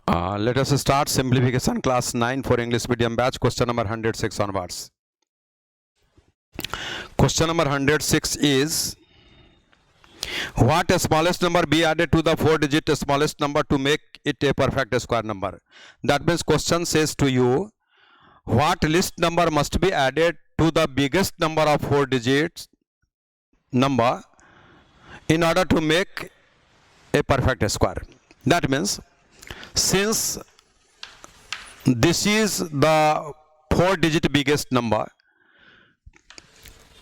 Let us start simplification class 9 for English medium batch, question number 106 onwards. Question number 106 is, what smallest number be added to the 4-digit smallest number to make it a perfect square number? That means question says to you, what least number must be added to the biggest number of 4 digits number in order to make a perfect square? That means, since this is the 4-digit biggest number,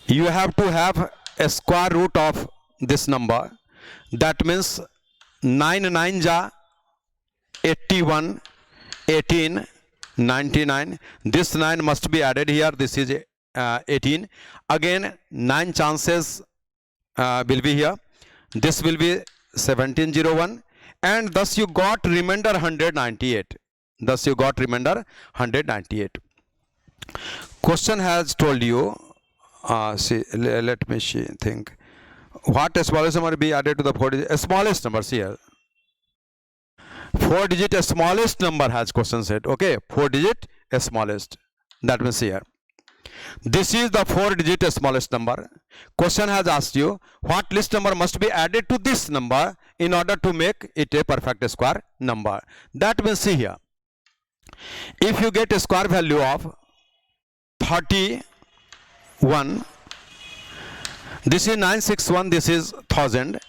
you have to have a square root of this number. That means 9 9 ja 81, 18, 99. This 9 must be added here. This is 18. Again 9 chances will be here. This will be 1701, and thus you got remainder 198. Thus you got remainder 198. Question has told you, see, let me think. What smallest number be added to the 4-digit smallest numbers here? 4-digit smallest number has question said. Okay, 4-digit smallest. That means here. This is the 4-digit smallest number. Question has asked you, what least number must be added to this number in order to make it a perfect square number? That means, see here. If you get a square value of 31, this is 961, this is 1000.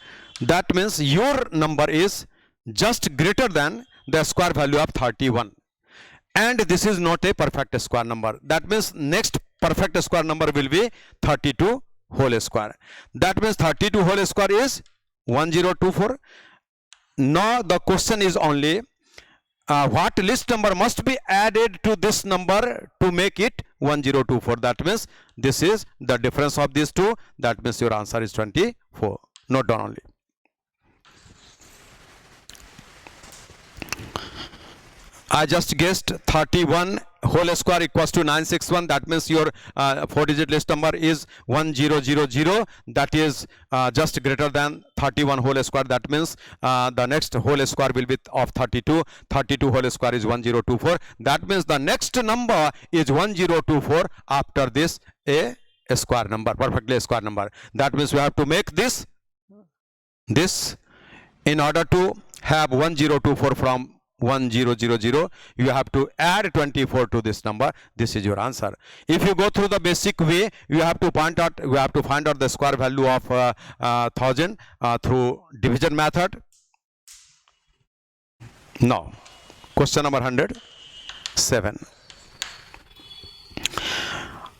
That means your number is just greater than the square value of 31. And this is not a perfect square number. That means next perfect square number will be 32 whole square. That means 32 whole square is 1024. Now the question is only, what least number must be added to this number to make it 1024. That means this is the difference of these two. That means your answer is 24. Note down only. I just guessed 31 whole square equals to 961. That means your 4-digit list number is 1000. That is just greater than 31 whole square. That means the next whole square will be of 32. 32 whole square is 1024. That means the next number is 1024 after this a square number, perfectly a square number. That means we have to make this in order to have 1024 from 1000, you have to add 24 to this number. This is your answer. If you go through the basic way, you have to find out the square value of 1000 through division method. Now, question number 107.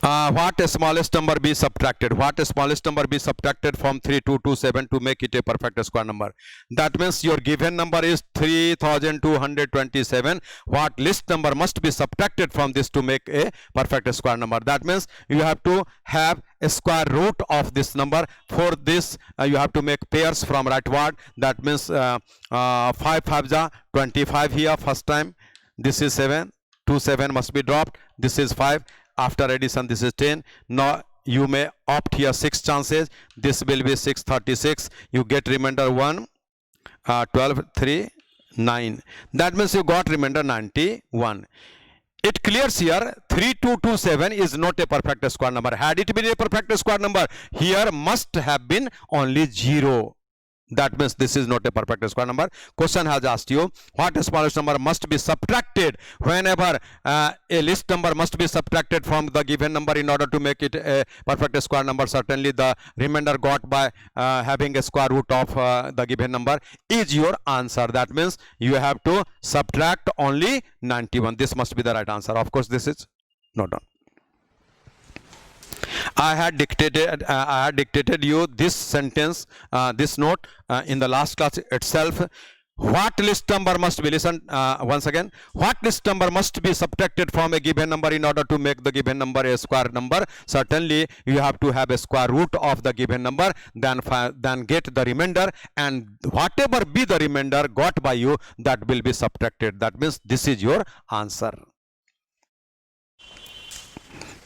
What smallest number be subtracted? What smallest number be subtracted from 3227 to make it a perfect square number? That means your given number is 3227. What least number must be subtracted from this to make a perfect square number? That means you have to have a square root of this number. For this you have to make pairs from rightward. That means 5 5 ja 25 here first time. This is 7. 2 7 must be dropped. This is 5. After addition, this is 10. Now you may opt here 6 chances. This will be 636. You get remainder 1, 12, 3, 9. That means you got remainder 91. It clears here 3227 is not a perfect square number. Had it been a perfect square number, here must have been only 0. That means this is not a perfect square number. Question has asked you, what smallest number must be subtracted? Whenever a least number must be subtracted from the given number in order to make it a perfect square number, certainly the remainder got by having a square root of the given number is your answer. That means you have to subtract only 91. This must be the right answer. Of course, this is not done. I had dictated you this sentence, this note in the last class itself. What least number must be, listen once again, what least number must be subtracted from a given number in order to make the given number a square number? Certainly you have to have a square root of the given number, then get the remainder, and whatever be the remainder got by you, that will be subtracted. That means this is your answer.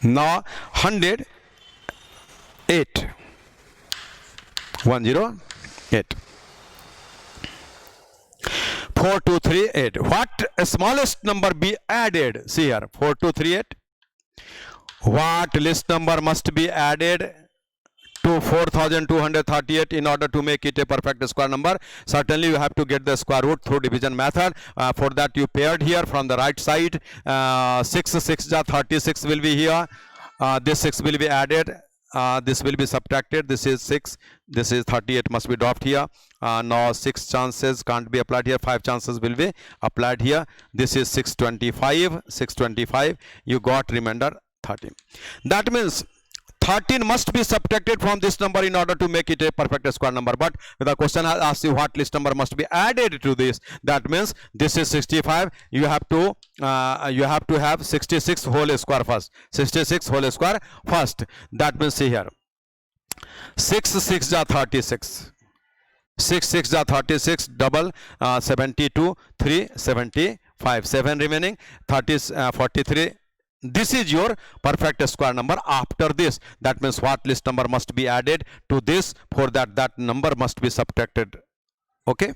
Now 108. 108. 4238. What smallest number be added? See here, 4238. What list number must be added to 4238 in order to make it a perfect square number? Certainly you have to get the square root through division method. For that you paired here from the right side. 6 6 36 will be here. This 6 will be added. This will be subtracted. This is 6. This is 38 must be dropped here. Now 6 chances can't be applied here. 5 chances will be applied here. This is 625. 625. You got remainder 13. That means 13 must be subtracted from this number in order to make it a perfect square number. But the question has asked you what list number must be added to this. That means this is 65. You have to have 66 whole square first. 66 whole square first. That means see here. 6 6 ja 36. 6 6 ja 36 double 72 3 75 7 remaining 43. This is your perfect square number. After this, that means what list number must be added to this? For that number must be subtracted. Okay,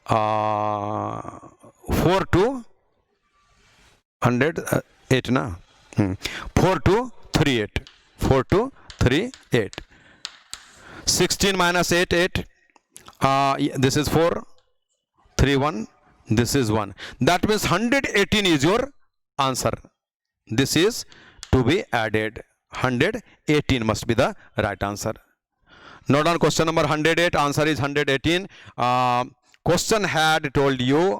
4 to 108 na 4 to 38. 4 to 38. 16 minus 8 8. This is 4 3 1. This is 1. That means 118 is your answer. This is to be added. 118 must be the right answer. Note down question number 108. Answer is 118. Question had told you,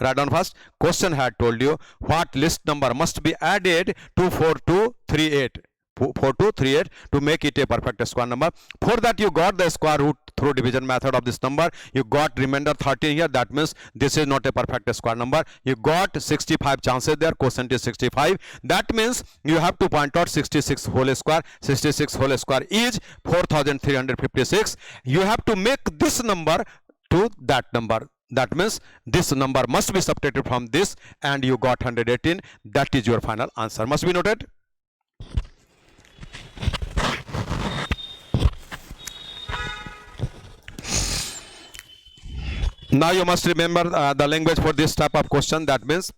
write down first. Question had told you what list number must be added to 4238. 4238 to make it a perfect square number. For that you got the square root through division method of this number. You got remainder 13 here. That means this is not a perfect square number. You got 65 chances there. Quotient is 65. That means you have to point out 66 whole square. 66 whole square is 4356. You have to make this number to that number. That means this number must be subtracted from this, and you got 118. That is your final answer. Must be noted. Now you must remember the language for this type of question. That means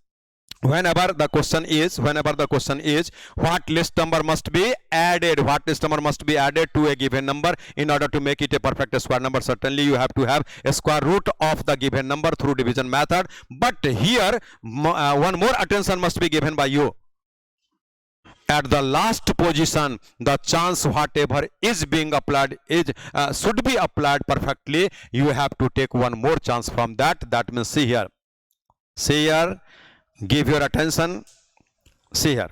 whenever the question is what list number must be added, to a given number in order to make it a perfect square number. Certainly you have to have a square root of the given number through division method. But here one more attention must be given by you. At the last position, the chance whatever is being applied should be applied perfectly. You have to take one more chance from that. That means see here, give your attention. See here,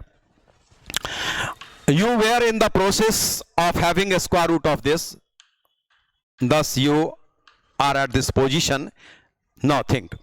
you were in the process of having a square root of this, thus you are at this position. Now think.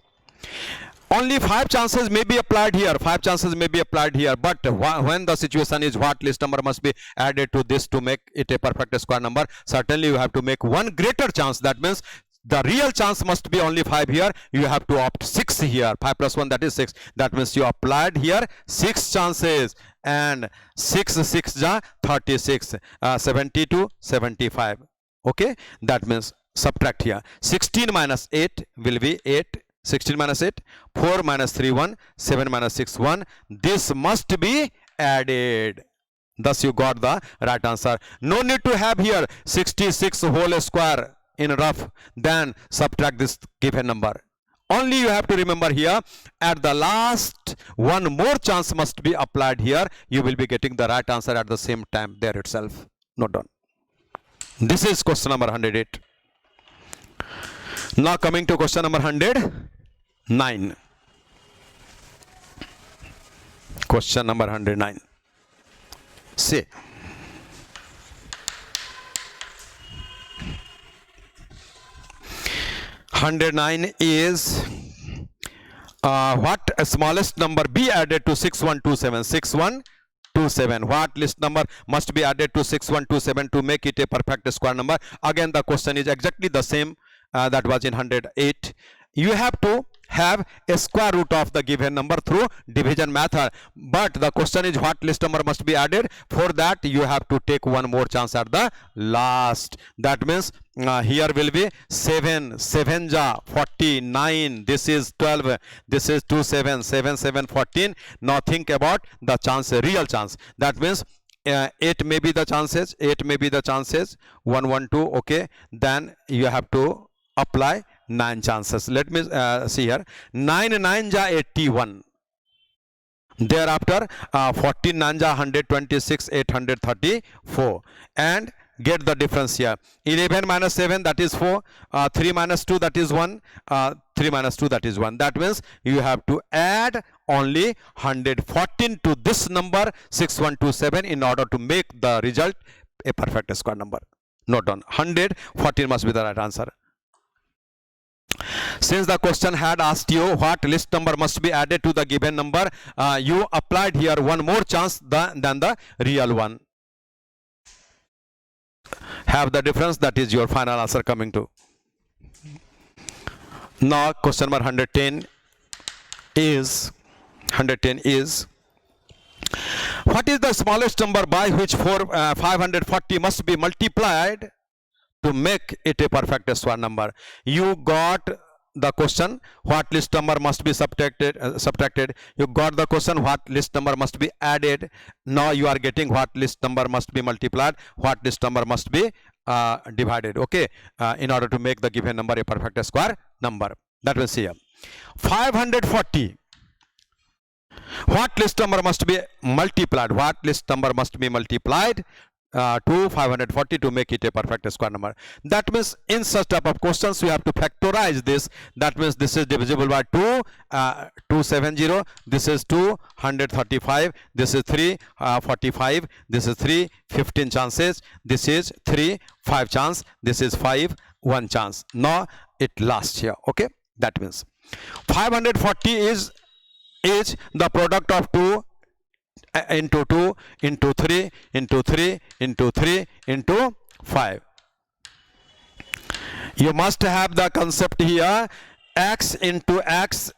Only 5 chances may be applied here. 5 chances may be applied here. But when the situation is what list number must be added to this to make it a perfect square number, certainly you have to make one greater chance. That means the real chance must be only 5 here. You have to opt 6 here. 5 plus 1, that is 6. That means you applied here 6 chances. And 6 6 ja 36. 72 75. Okay. That means subtract here. 16 minus 8 will be 8. 16 minus 8, 4 minus 3, 1, 7 minus 6, 1. This must be added. Thus you got the right answer. No need to have here 66 whole square in rough, then subtract this given number. Only you have to remember here, at the last, one more chance must be applied here. You will be getting the right answer at the same time there itself. Note down. This is question number 108. Now coming to question number 109. Question number 109. See. (109) is what smallest number be added to 6127. 6127. What list number must be added to 6127 to make it a perfect square number? Again, the question is exactly the same that was in 108. You have to have a square root of the given number through division method. But the question is what list number must be added. For that you have to take one more chance at the last. That means here will be 7 7 ja 49, this is 12, this is 2 7 7 7 14. Now think about the chance, real chance. That means 8 may be the chances, 8 may be the chances, 1 1 2. Okay, then you have to apply 9 chances. Let me see here. 9 9 ja 81. Thereafter 14 9 ja 126, 834, and get the difference here. 11 minus 7, that is 4. 3 minus 2, that is 1. 3 minus 2, that is 1. That means you have to add only 114 to this number 6127 in order to make the result a perfect square number. Note down, 114 must be the right answer. Since the question had asked you what list number must be added to the given number, you applied here one more chance than the real one. Have the difference, that is your final answer coming to. Now question number 110 is what is the smallest number by which 540 must be multiplied to make it a perfect square number? You got the question what list number must be subtracted. You got the question what list number must be added. Now you are getting what list number must be multiplied, what list number must be divided. Okay, in order to make the given number a perfect square number. That will see here 540. What list number must be multiplied? What list number must be multiplied to 540 to make it a perfect square number? That means in such type of questions you have to factorize this. That means this is divisible by 2, 270, this is 2, 135, this is 3, 45, this is 3, 15 chances, this is 3, 5 chance, this is 5, 1 chance. Now it lasts here. Okay, that means 540 is the product of 2 into 2 into 3 into 3 into 3 into 5. You must have the concept here, x into x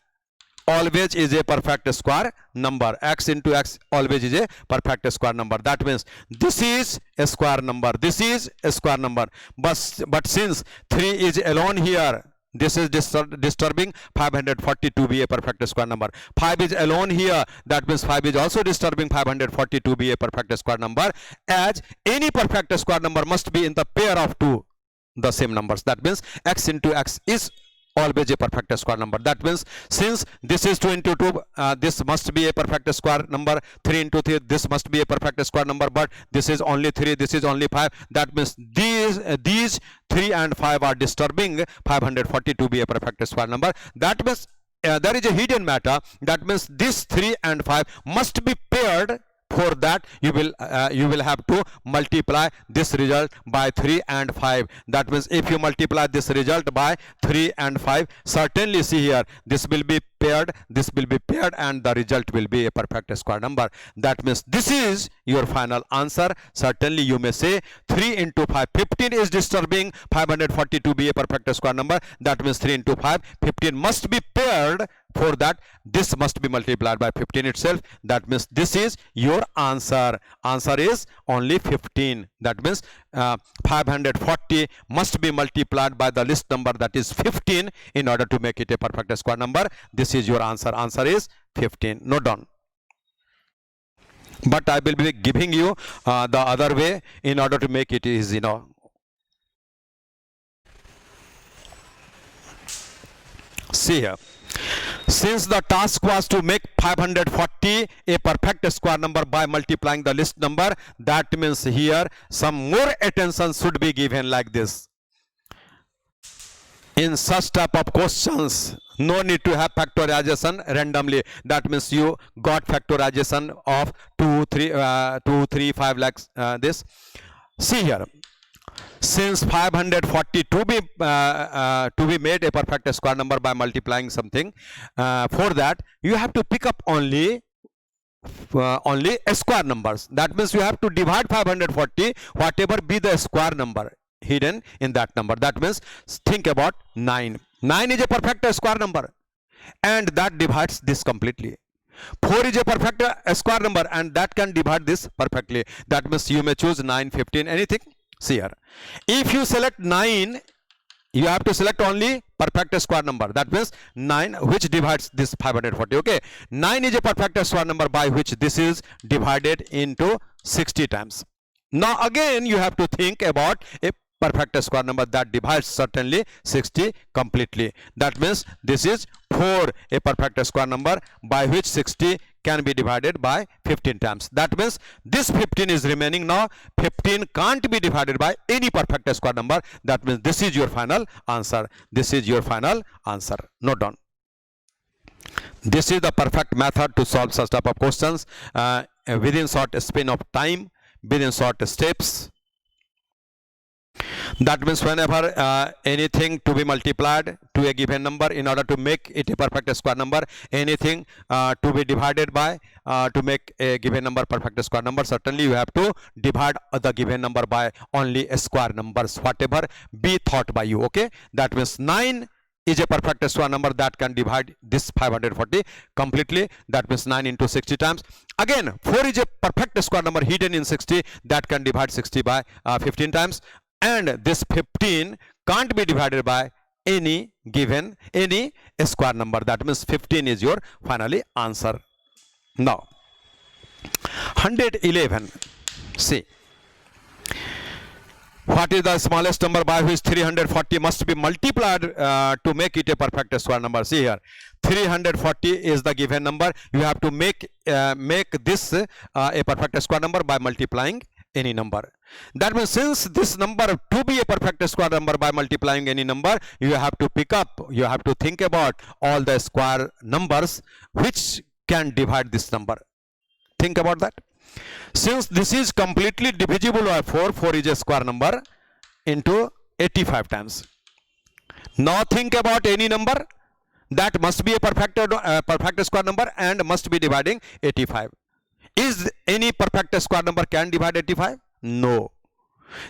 always is a perfect square number. X into x always is a perfect square number. That means this is a square number, this is a square number, but since 3 is alone here, this is disturbing 540 to be a perfect square number. 5 is alone here, that means 5 is also disturbing 540 to be a perfect square number, as any perfect square number must be in the pair of two the same numbers. That means x into x is always a perfect square number. That means since this is 2 into 2, this must be a perfect square number. 3 into 3, this must be a perfect square number, but this is only 3, this is only 5. That means these 3 and 5 are disturbing 540 to be a perfect square number. That means there is a hidden matter. That means this 3 and 5 must be paired. For that you will have to multiply this result by 3 and 5. That means if you multiply this result by 3 and 5, certainly see here, this will be paired, this will be paired, and the result will be a perfect square number. That means this is your final answer. Certainly you may say 3 into 5, 15 is disturbing 540 to be a perfect square number. That means 3 into 5, 15 must be paired. For that, this must be multiplied by 15 itself. That means this is your answer. Answer is only 15. That means 540 must be multiplied by the list number, that is 15, in order to make it a perfect square number. This is your answer. Answer is 15. Note down. But I will be giving you the other way in order to make it easy now. See here. Since the task was to make 540 a perfect square number by multiplying the list number, that means here some more attention should be given like this. In such type of questions, no need to have factorization randomly. That means you got factorization of 2, 3, 5 like this. See here. Since 540 to be made a perfect square number by multiplying something, for that you have to pick up only a square numbers. That means you have to divide 540 whatever be the square number hidden in that number. That means think about 9. 9 is a perfect square number. and that divides this completely. 4 is a perfect square number and that can divide this perfectly. That means you may choose 9, 15, anything. See here. If you select 9, you have to select only perfect square number. That means 9 which divides this 540. Okay. 9 is a perfect square number by which this is divided into 60 times. Now again you have to think about a perfect square number that divides certainly 60 completely. That means this is 4, a perfect square number by which 60 can be divided by 15 times. That means this 15 is remaining now. 15 can't be divided by any perfect square number. That means this is your final answer. This is your final answer. Note down. This is the perfect method to solve such type of questions within short span of time, within short steps. That means whenever anything to be multiplied to a given number in order to make it a perfect square number, anything to be divided by to make a given number perfect square number, certainly you have to divide the given number by only square numbers, whatever be thought by you. Okay, that means 9 is a perfect square number that can divide this 540 completely. That means 9 into 60 times. Again 4 is a perfect square number hidden in 60 that can divide 60 by 15 times. And this 15 can't be divided by any square number. That means 15 is your finally answer. Now 111. See, what is the smallest number by which 340 must be multiplied to make it a perfect square number? See here, 340 is the given number. You have to make this a perfect square number by multiplying any number. That means since this number to be a perfect square number by multiplying any number, you have to think about all the square numbers which can divide this number. Think about that. Since this is completely divisible by 4 is a square number into 85 times. Now think about any number that must be a perfect square number and must be dividing 85. Is any perfect square number can divide 85? No.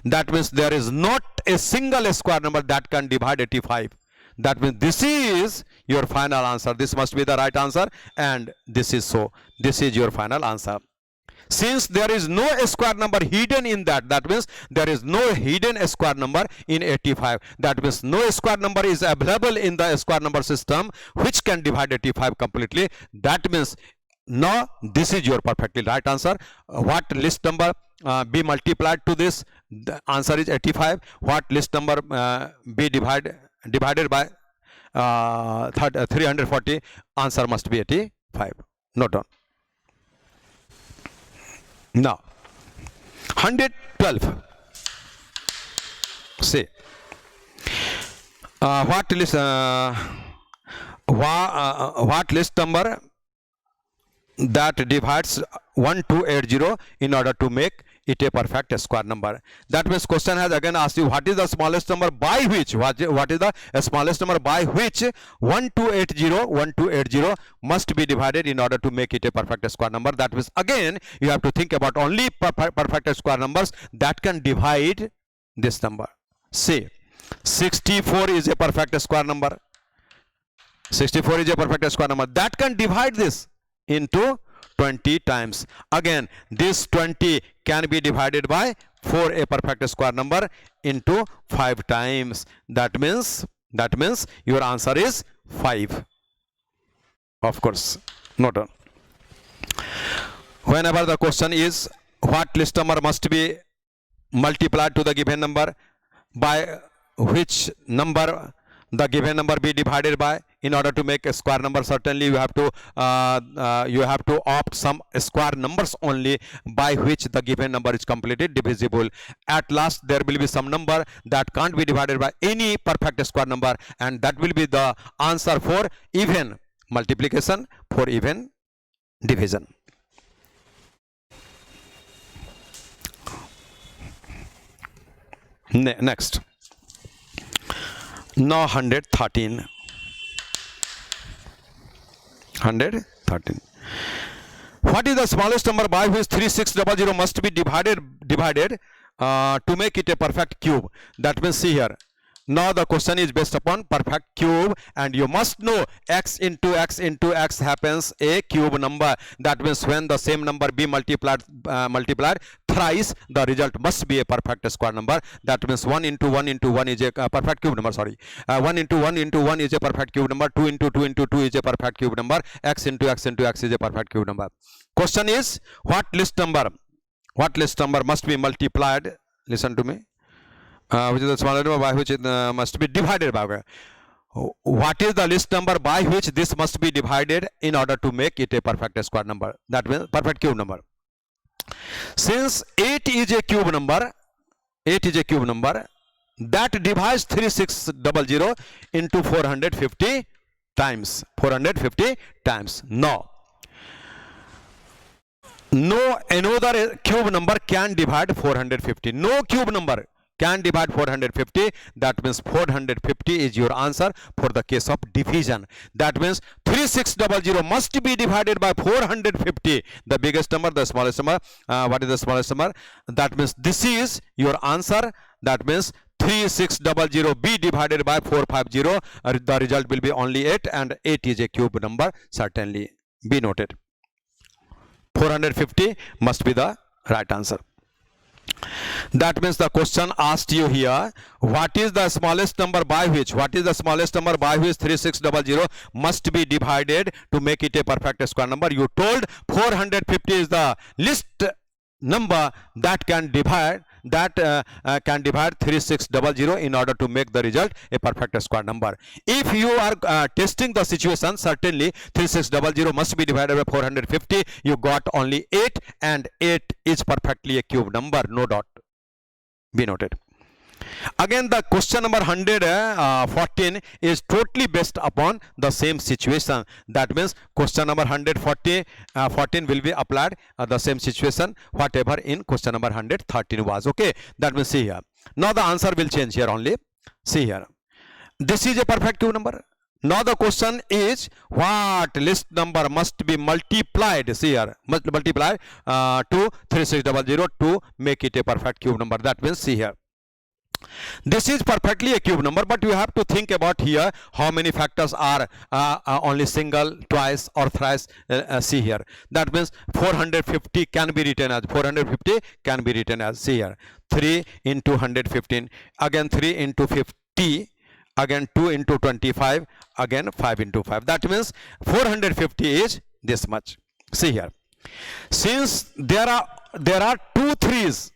That means there is not a single square number that can divide 85. That means this is your final answer. This must be the right answer, and this is so. This is your final answer. Since there is no square number hidden in that, that means there is no hidden square number in 85. That means no square number is available in the square number system which can divide 85 completely. That means now this is your perfectly right answer. What list number be multiplied to this? The answer is 85. What list number be divided by 340? Answer must be 85. Note down. Now 112. See, what list number that divides 1280 in order to make it a perfect square number? That means question has again asked you what is the smallest number by which what is the smallest number by which 1280 must be divided in order to make it a perfect square number. That means again you have to think about only perfect square numbers that can divide this number. See, 64 is a perfect square number. 64 is a perfect square number that can divide this into 20 times. Again this 20 can be divided by 4, a perfect square number, into 5 times. That means your answer is 5. Of course, note down. Whenever the question is what list number must be multiplied to the given number, by which number the given number be divided by in order to make a square number, certainly you have to opt some square numbers only by which the given number is completely divisible. At last there will be some number that can't be divided by any perfect square number, and that will be the answer for even multiplication, for even division. Next, now 113. What is the smallest number by which 3600 must be divided to make it a perfect cube? That means see here, Now the question is based upon perfect cube, and you must know x into x into x happens a cube number. That means when the same number be multiplied thrice, the result must be a perfect square number. That means 1 into 1 into 1 is a perfect cube number. Sorry, 1 into 1 into 1 is a perfect cube number. 2 into 2 into 2 is a perfect cube number. X into x into x is a perfect cube number. Question is, what list number must be multiplied? Listen to me. Which is the smaller number by which it must be divided by. What is the list number by which this must be divided in order to make it a perfect square number? That means perfect cube number. Since 8 is a cube number, that divides 3600 into 450 times. No another cube number can divide 450. No cube number can divide 450. That means 450 is your answer for the case of division. That means 3600 must be divided by 450. The biggest number, the smallest number. What is the smallest number? That means this is your answer. That means 3600 be divided by 450. The result will be only 8, and 8 is a cube number. Certainly be noted. 450 must be the right answer. That means the question asked you here, what is the smallest number by which 3600 must be divided to make it a perfect square number? You told 450 is the least number that can divide 3600 in order to make the result a perfect square number. If you are testing the situation, certainly 3600 must be divided by 450. You got only 8, and 8 is perfectly a cube number, no doubt. Be noted. Again, the question number 114 is totally based upon the same situation. That means question number 114 will be applied the same situation whatever in question number 113 was. Okay, that means see here. Now the answer will change here only. See here. This is a perfect cube number. Now the question is, what list number must be multiplied? See here, must multiply to 3600 to make it a perfect cube number. That means see here. This is perfectly a cube number, but you have to think about here how many factors are only single, twice or thrice. See here. That means 450 can be written as see here 3 into 115, again 3 into 50, again 2 into 25, again 5 into 5. That means 450 is this much. See here. Since there are 2 3s,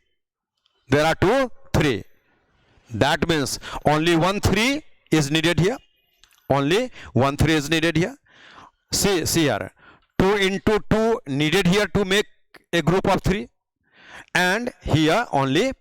that means only 1 3 is needed here. See here. 2 into 2 needed here to make a group of 3, and here only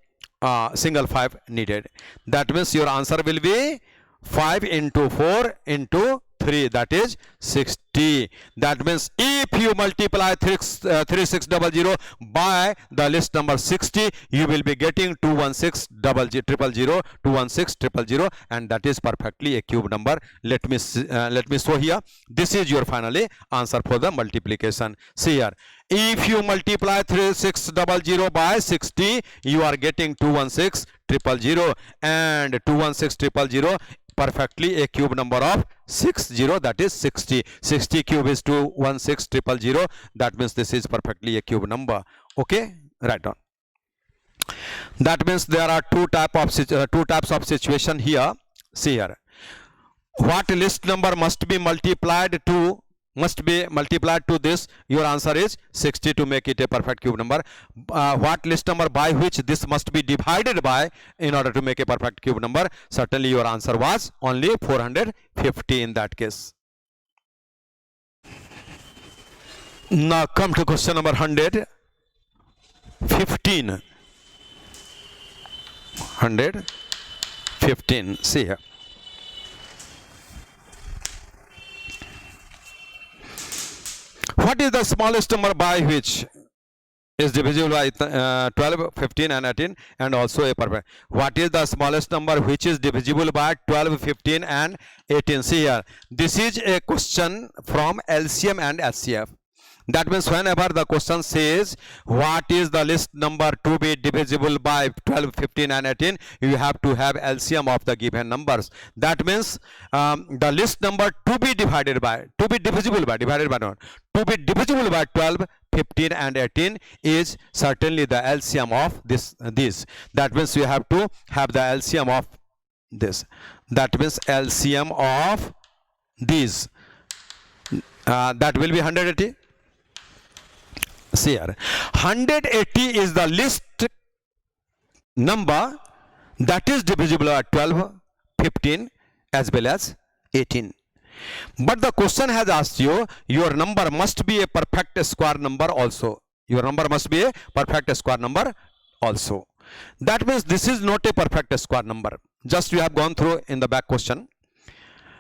single 5 needed. That means your answer will be 5 into 4 into 3, that is 60. That means if you multiply 3600 by the list number 60, you will be getting 21600, and that is perfectly a cube number. Let me show here. This is your finally answer for the multiplication. See here. If you multiply 3600 by 60, you are getting 216000, and 216000 perfectly a cube number of 60, that is 60. 60 cube is 216000. That means this is perfectly a cube number. Okay, write down. That means there are two types of situation here. See here. What list number must be multiplied to this? Your answer is 60 to make it a perfect cube number. What list number by which this must be divided by in order to make a perfect cube number? Certainly your answer was only 450 in that case. Now come to question number 115. See here. What is the smallest number by which is divisible by 12, 15 and 18 and also a perfect? What is the smallest number which is divisible by 12, 15 and 18? See here. This is a question from LCM and HCF. That means whenever the question says what is the list number to be divisible by 12, 15 and 18, you have to have LCM of the given numbers. That means the list number to be divided by, to be divisible by, divided by not, to be divisible by 12, 15 and 18 is certainly the LCM of these. That means you have to have the LCM of this. That means LCM of these. That will be 180. See here, 180 is the list number that is divisible by 12, 15 as well as 18. But the question has asked you, your number must be a perfect square number also. Your number must be a perfect square number also. That means this is not a perfect square number. Just you have gone through in the back question.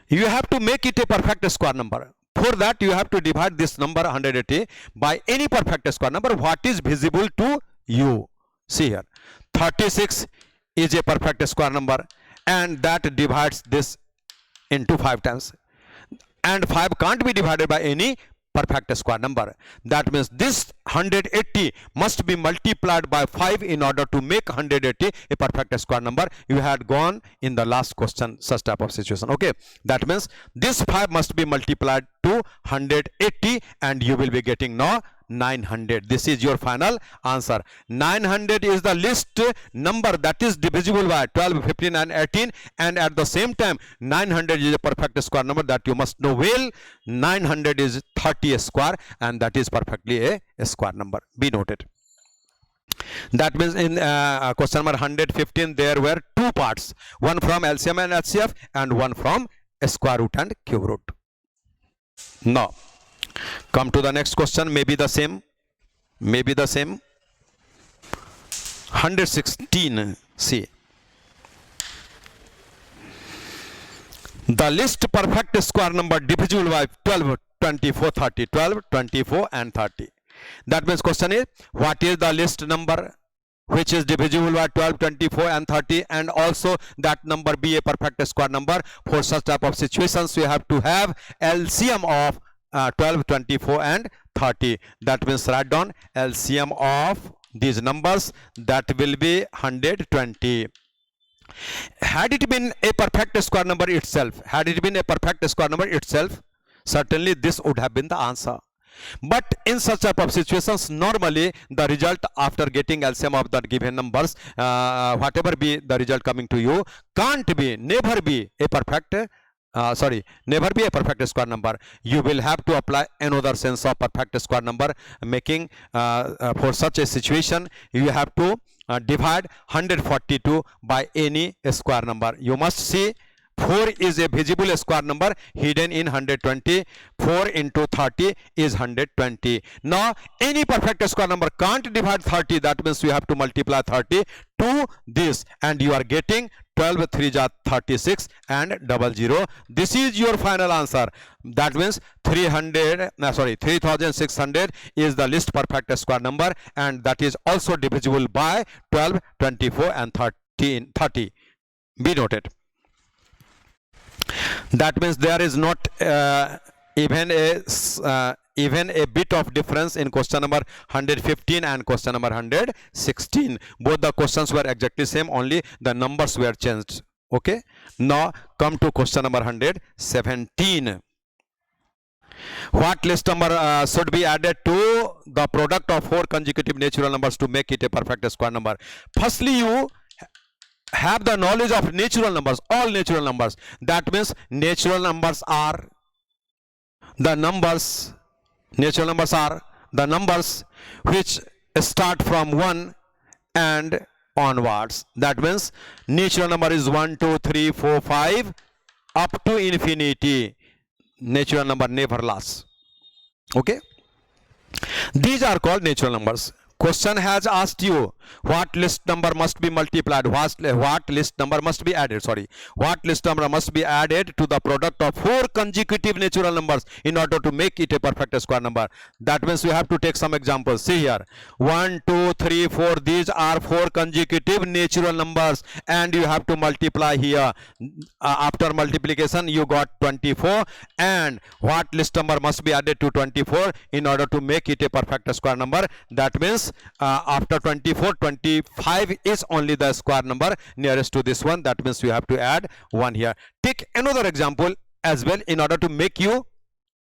You have to make it a perfect square number. For that you have to divide this number 180 by any perfect square number what is visible to you. See here, 36 is a perfect square number and that divides this into 5 times, and 5 can't be divided by any perfect square number. That means this 180 must be multiplied by 5 in order to make 180 a perfect square number. You had gone in the last question such type of situation. Okay, that means this 5 must be multiplied to 180 and you will be getting now 900. This is your final answer. 900 is the list number that is divisible by 12, 15 and 18, and at the same time 900 is a perfect square number that you must know well. 900 is 30 square and that is perfectly a square number. Be noted. That means in question number 115 there were 2 parts, one from LCM and HCF and one from square root and cube root. Now come to the next question, maybe the same. 116. See, the list perfect square number divisible by 12, 24, 30, 12, 24 and 30. That means question is, what is the list number which is divisible by 12, 24 and 30, and also that number be a perfect square number. For such type of situations you have to have LCM of 12, 24 and 30. That means write down LCM of these numbers, that will be 120. Had it been a perfect square number itself, certainly this would have been the answer. But in such type of situations, normally the result after getting LCM of the given numbers, whatever be the result coming to you, never be a perfect square number. You will have to apply another sense of perfect square number, making for such a situation you have to divide 142 by any square number. You must see 4 is a visible square number hidden in 120. 4 into 30 is 120. Now any perfect square number can't divide 30. That means you have to multiply 30 to this and you are getting 12, 3 are 36 and 00. This is your final answer. That means 3600 is the least perfect square number, and that is also divisible by 12, 24 and 30. Be noted. That means there is not even a bit of difference in question number 115 and question number 116. Both the questions were exactly same, only the numbers were changed. Okay, now come to question number 117. What list number should be added to the product of 4 consecutive natural numbers to make it a perfect square number? Firstly, you have the knowledge of natural numbers, all natural numbers. That means natural numbers are the numbers which start from 1 and onwards. That means natural number is 1, 2, 3, 4, 5 up to infinity. Natural number never lasts. Okay, these are called natural numbers. Question has asked you what list number must be multiplied, what list number must be added, sorry, what list number must be added to the product of 4 consecutive natural numbers in order to make it a perfect square number. That means we have to take some examples. See here, 1, 2, 3, 4, these are 4 consecutive natural numbers, and you have to multiply here. After multiplication you got 24, and what list number must be added to 24 in order to make it a perfect square number? That means after 24, 25 is only the square number nearest to this one. That means you have to add 1 here. Take another example as well in order to make you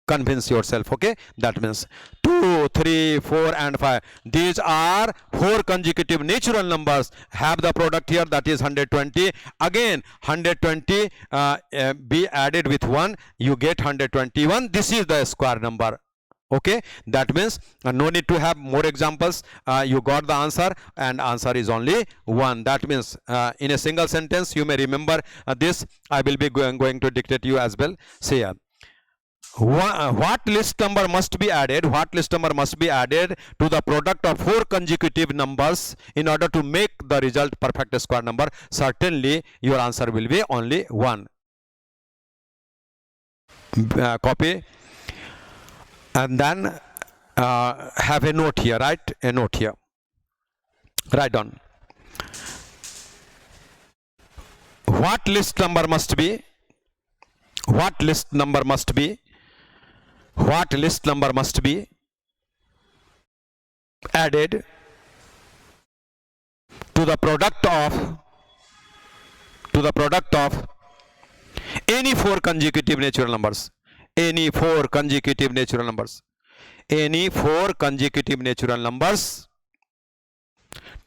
convince yourself. Okay, that means 2, 3, 4 and 5, these are 4 consecutive natural numbers, have the product here, that is 120. Again 120 be added with 1, you get 121. This is the square number. Okay, that means no need to have more examples. You got the answer, and answer is only 1. That means in a single sentence you may remember this. I will be going to dictate you as well. Say what list number must be added, what list number must be added to the product of 4 consecutive numbers in order to make the result perfect square number? Certainly your answer will be only 1. Copy and then have a note here, right? A note here. Write down. What list number must be? What list number must be? What list number must be added to the product of any 4 consecutive natural numbers? Any 4 consecutive natural numbers. Any 4 consecutive natural numbers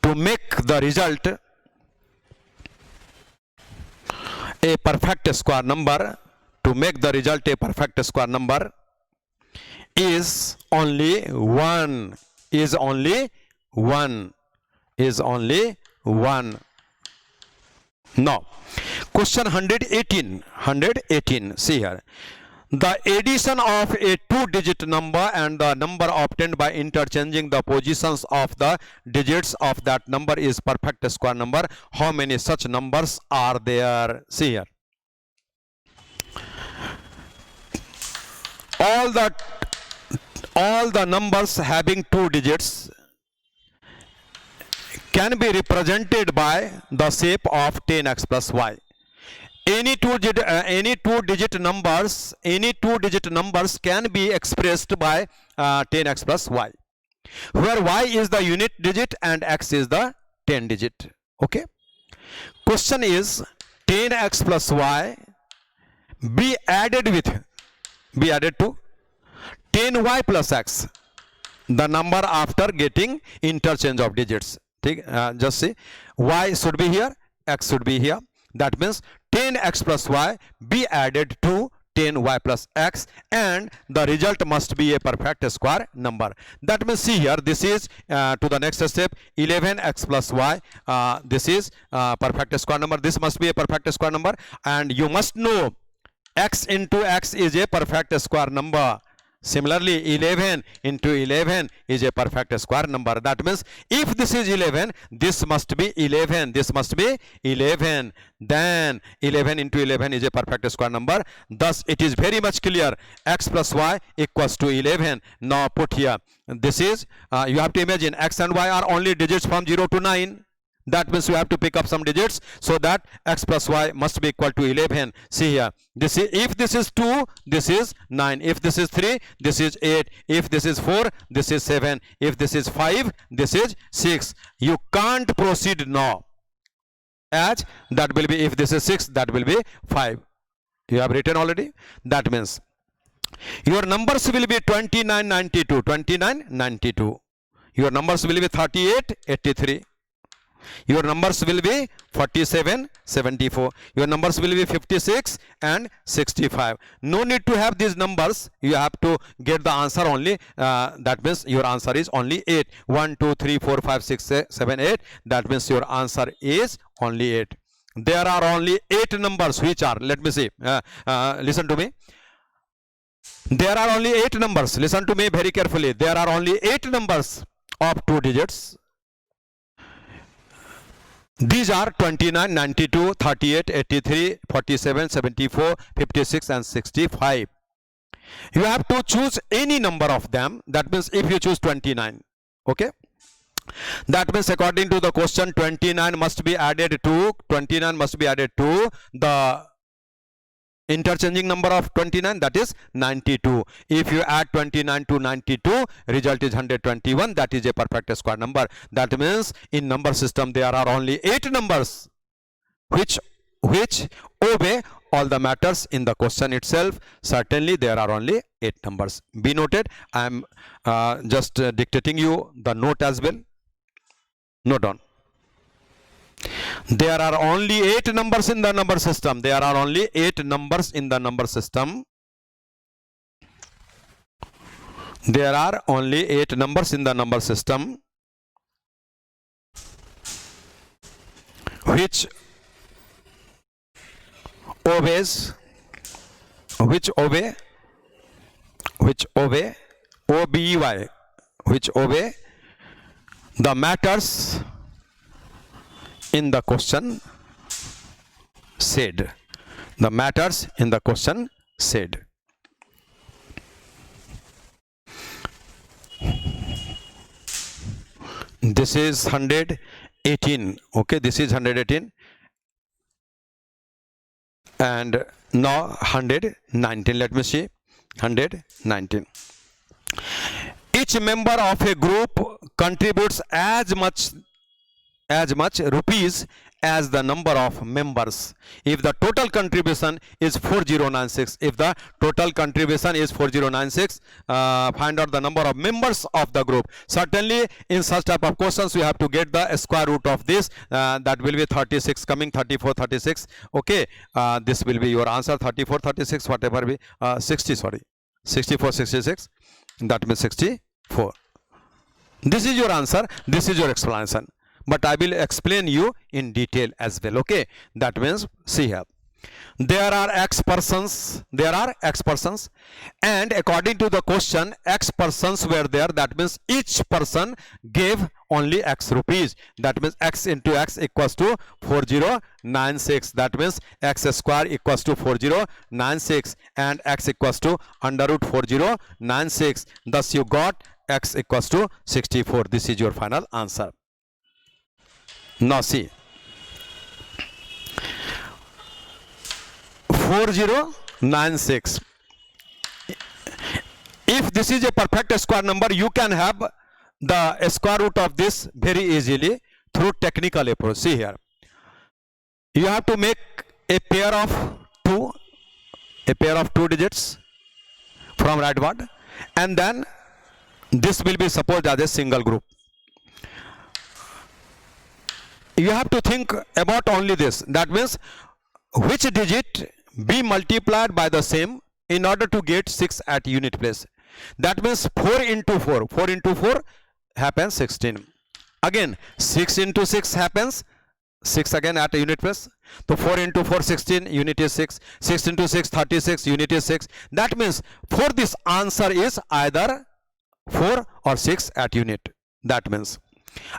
to make the result a perfect square number. To make the result a perfect square number is only 1. Is only 1. Is only 1. Now, question 118. 118. See here. The addition of a 2-digit number and the number obtained by interchanging the positions of the digits of that number is perfect square number. How many such numbers are there? See here. All the numbers having 2 digits can be represented by the shape of 10x plus y. Any two digit numbers can be expressed by 10x plus y, where y is the unit digit and x is the 10 digit. Okay. Question is 10x plus y be added to 10y plus x, the number after getting interchange of digits. Just see, y should be here, x should be here. That means 10x plus y be added to 10y plus x, and the result must be a perfect square number. That means see here, this is to the next step, 11x plus y. This is perfect square number. This must be a perfect square number, and you must know x into x is a perfect square number. Similarly, 11 into 11 is a perfect square number. That means if this is 11, this must be 11. This must be 11. Then 11 into 11 is a perfect square number. Thus, it is very much clear. X plus y equals to 11. Now put here. This is, you have to imagine x and y are only digits from 0 to 9. That means you have to pick up some digits, so that x plus y must be equal to 11. See here, this is, if this is 2, this is 9. If this is 3, this is 8. If this is 4, this is 7. If this is 5, this is 6. You can't proceed now, as that will be, if this is 6, that will be 5. You have written already. That means your numbers will be 29, 92. 29, 92. Your numbers will be 38, 83. Your numbers will be 47, 74. Your numbers will be 56 and 65. No need to have these numbers. You have to get the answer only. That means your answer is only 8. 1, 2, 3, 4, 5, 6, 7, 8. That means your answer is only 8. There are only 8 numbers which are, let me see. Listen to me. There are only 8 numbers. Listen to me very carefully. There are only 8 numbers of 2 digits. These are 29, 92, 38, 83, 47, 74, 56 and 65. You have to choose any number of them. That means if you choose 29, okay, that means according to the question 29 must be added to the interchanging number of 29, that is 92. If you add 29 to 92, result is 121. That is a perfect square number. That means in number system there are only 8 numbers which obey all the matters in the question itself. Certainly there are only 8 numbers. Be noted. I am just dictating you the note as well. Note down. There are only 8 numbers in the number system. There are only 8 numbers in the number system. There are only 8 numbers in the number system which obey the matters in the question said. The matters in the question said. This is 118. Okay, this is 118. And now 119. Let me see. 119. Each member of a group contributes as much rupees as the number of members. If the total contribution is 4096, find out the number of members of the group. Certainly in such type of questions we have to get the square root of this. That will be 36 coming, 34, 36. Okay, this will be your answer. 34, 36, whatever be 60, sorry, 64, 66. That means 64. This is your answer. This is your explanation. But I will explain you in detail as well. Okay, that means see here. There are X persons, and according to the question, X persons were there. That means each person gave only X rupees. That means X into X equals to 4096. That means X square equals to 4096 and X equals to under root 4096. Thus you got X equals to 64. This is your final answer. Now see, 4096. If this is a perfect square number, you can have the square root of this very easily through technical approach. See here, you have to make a pair of two digits from rightward, and then this will be supposed as a single group. You have to think about only this. That means which digit be multiplied by the same in order to get 6 at unit place. That means 4 into 4 happens 16. Again 6 into 6 happens 6 again at a unit place. So 4 into 4 16, unit is 6. 6 into 6 36, unit is 6. That means for this answer is either 4 or 6 at unit. That means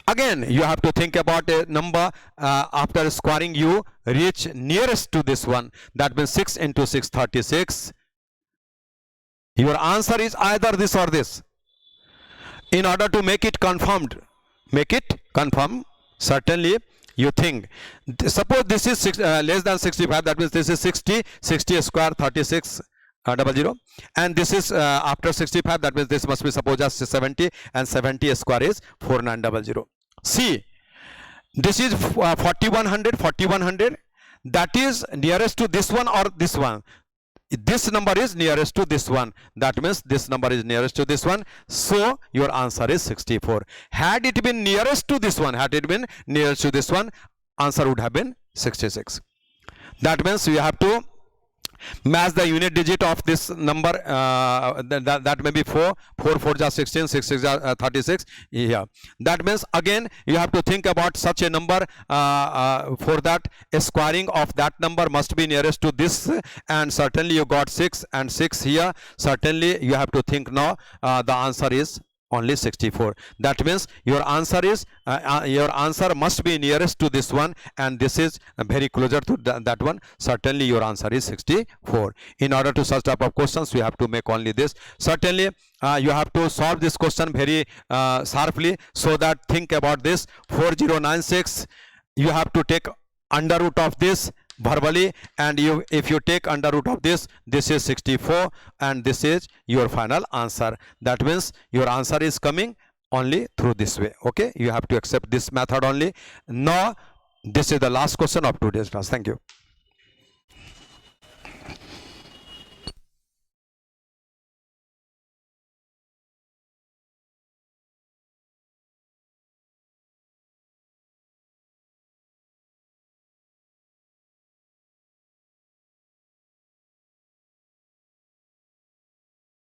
again you have to think about a number. After squaring you reach nearest to this one. That means 6 into 6 36. Your answer is either this or this. In order to make it confirmed, certainly you think, suppose this is less than 65. That means this is 60 square 36 00, and this is after 65. That means this must be supposed as 70, and 70 square is 4900. See, this is 4100. That is nearest to this one or this one. This number is nearest to this one. That means this number is nearest to this one. So your answer is 64. Had it been nearest to this one, answer would have been 66. That means you have to match the unit digit of this number. That may be 4 is 16, 6 is 36. Yeah. That means again you have to think about such a number. For that, a squaring of that number must be nearest to this, and certainly you got 6 and 6 here. Certainly you have to think now. The answer is only 64. That means your answer is your answer must be nearest to this one, and this is very closer to that one. Certainly your answer is 64. In order to such type of questions, you have to make only this. Certainly you have to solve this question very sharply, so that think about this. 4096, you have to take under root of this verbally, and if you take under root of this is 64, and this is your final answer. That means your answer is coming only through this way. Okay, you have to accept this method only. Now this is the last question of today's class. Thank you.